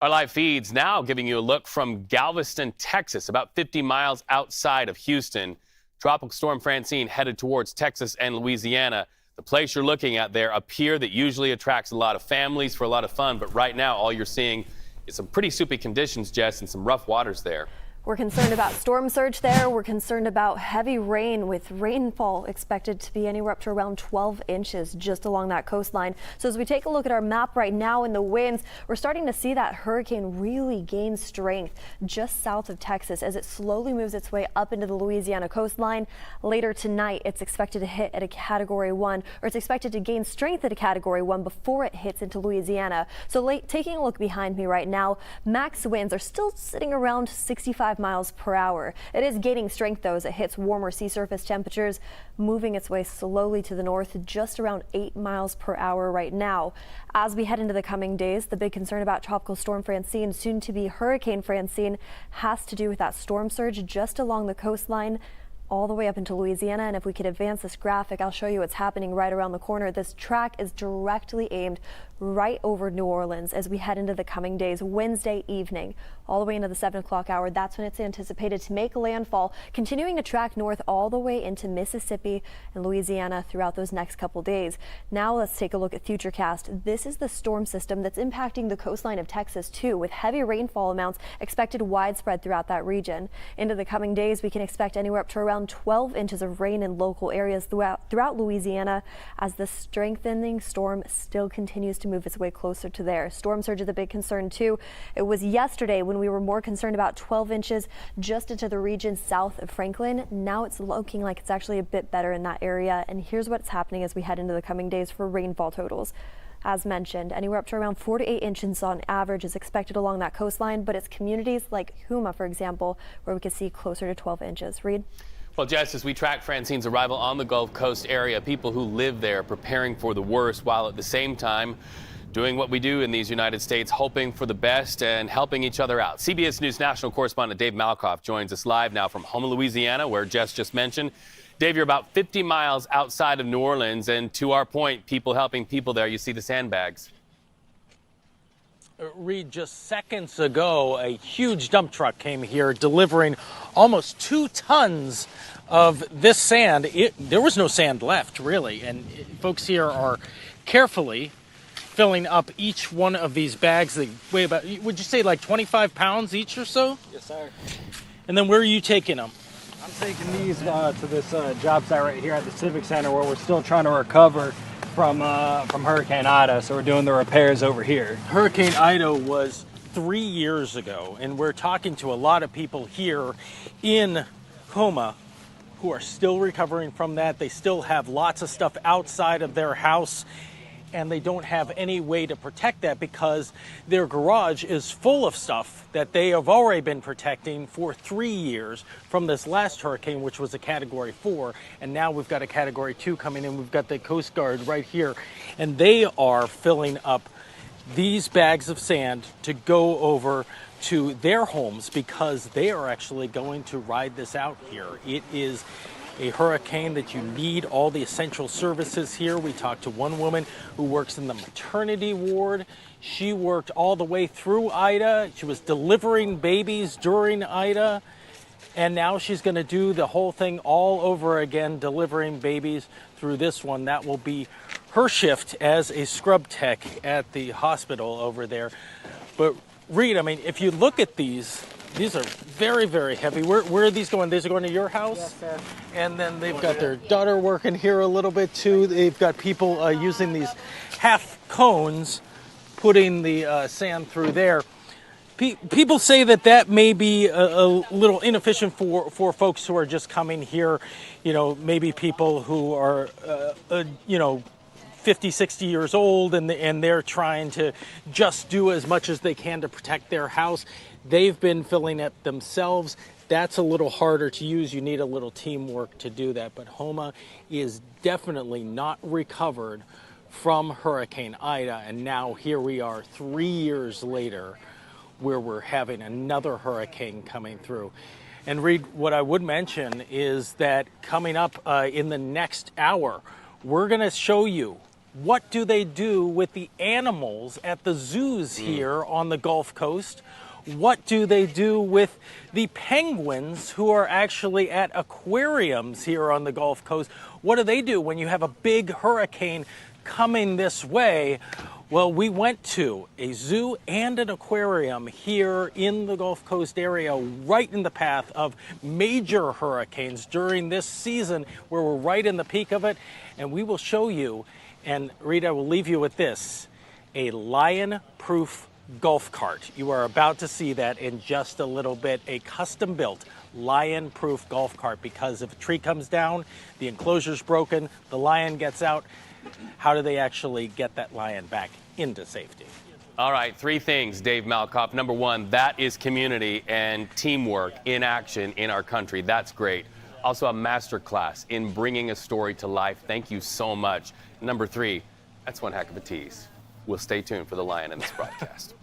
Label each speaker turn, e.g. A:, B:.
A: Our live feeds now giving you a look from Galveston, Texas, about 50 miles outside of Houston. Tropical Storm Francine headed towards Texas and Louisiana. The place you're looking at there, a pier that usually attracts a lot of families for a lot of fun, but right now all you're seeing is some pretty soupy conditions, Jess, and some rough waters there.
B: We're concerned about storm surge there. We're concerned about heavy rain, with rainfall expected to be anywhere up to around 12 inches just along that coastline. So as we take a look at our map right now and the winds, we're starting to see that hurricane really gain strength just south of Texas as it slowly moves its way up into the Louisiana coastline. Later tonight, it's expected to hit at a Category 1, or it's expected to gain strength at a Category 1 before it hits into Louisiana. So taking a look behind me right now, max winds are still sitting around 65 miles per hour. It is gaining strength though as it hits warmer sea surface temperatures, moving its way slowly to the north, just around 8 miles per hour right now. As we head into the coming days, the big concern about Tropical Storm Francine, soon to be Hurricane Francine, has to do with that storm surge just along the coastline all the way up into Louisiana. And if we could advance this graphic, I'll show you what's happening right around the corner. This track is directly aimed right over New Orleans as we head into the coming days. Wednesday evening, all the way into the 7 o'clock hour, that's when it's anticipated to make landfall, continuing to track north all the way into Mississippi and Louisiana throughout those next couple days. Now let's take a look at Futurecast. This is the storm system that's impacting the coastline of Texas too, with heavy rainfall amounts expected widespread throughout that region. Into the coming days, we can expect anywhere up to around 12 inches of rain in local areas throughout Louisiana as the strengthening storm still continues to move its way closer to there. Storm surge is a big concern too. It was yesterday when we were more concerned about 12 inches just into the region south of Franklin. Now it's looking like it's actually a bit better in that area. And here's what's happening as we head into the coming days for rainfall totals. As mentioned, anywhere up to around 4 to 8 inches on average is expected along that coastline, but it's communities like Houma, for example, where we could see closer to 12 inches. Reed?
A: Well, Jess, as we track Francine's arrival on the Gulf Coast area, people who live there preparing for the worst while at the same time doing what we do in these United States, hoping for the best and helping each other out. CBS News national correspondent Dave Malkoff joins us live now from Houma, Louisiana, where Jess just mentioned. Dave, you're about 50 miles outside of New Orleans, and to our point, people helping people there. You see the sandbags.
C: Reed, just seconds ago, a huge dump truck came here delivering almost 2 tons of this sand. There was no sand left, really, and folks here are carefully filling up each one of these bags. They weigh about, would you say, like 25 pounds each or so?
D: Yes, sir.
C: And then where are you taking them?
D: I'm taking these to this job site right here at the Civic Center, where we're still trying to recover from Hurricane Ida, so we're doing the repairs over here.
C: Hurricane Ida was 3 years ago, and we're talking to a lot of people here in Houma who are still recovering from that. They still have lots of stuff outside of their house, and they don't have any way to protect that because their garage is full of stuff that they have already been protecting for 3 years from this last hurricane, which was a Category 4, and now we've got a Category 2 coming in. We've got the Coast Guard right here, and they are filling up these bags of sand to go over to their homes because they are actually going to ride this out here. It is a hurricane that you need all the essential services here. We talked to one woman who works in the maternity ward. She worked all the way through Ida. She was delivering babies during Ida. And now she's going to do the whole thing all over again, delivering babies through this one. That will be her shift as a scrub tech at the hospital over there. But Reed, I mean, if you look at these are very, very heavy. Where are these going? These are going to your house?
D: Yes, sir.
C: And then they've got their daughter working here a little bit too. They've got people using these half cones, putting the sand through there. People say that may be a little inefficient for folks who are just coming here. You know, maybe people who are, 50, 60 years old, and they're trying to just do as much as they can to protect their house. They've been filling it themselves. That's a little harder to use. You need a little teamwork to do that. But Houma is definitely not recovered from Hurricane Ida. And now here we are 3 years later, where we're having another hurricane coming through. And Reed, what I would mention is that coming up in the next hour, we're going to show you What do they do with the animals at the zoos here on the Gulf Coast? What do they do with the penguins who are actually at aquariums here on the Gulf Coast? What do they do when you have a big hurricane coming this way? Well, we went to a zoo and an aquarium here in the Gulf Coast area, right in the path of major hurricanes during this season, where we're right in the peak of it. And we will show you, and Rita will leave you with this, a lion-proof golf cart. You are about to see that in just a little bit, a custom-built lion-proof golf cart, because if a tree comes down, the enclosure's broken, the lion gets out. How do they actually get that lion back into safety?
A: All right, 3 things, Dave Malkoff. Number 1, that is community and teamwork in action in our country. That's great. Also a masterclass in bringing a story to life. Thank you so much. Number 3, that's one heck of a tease. We'll stay tuned for the lion in this broadcast.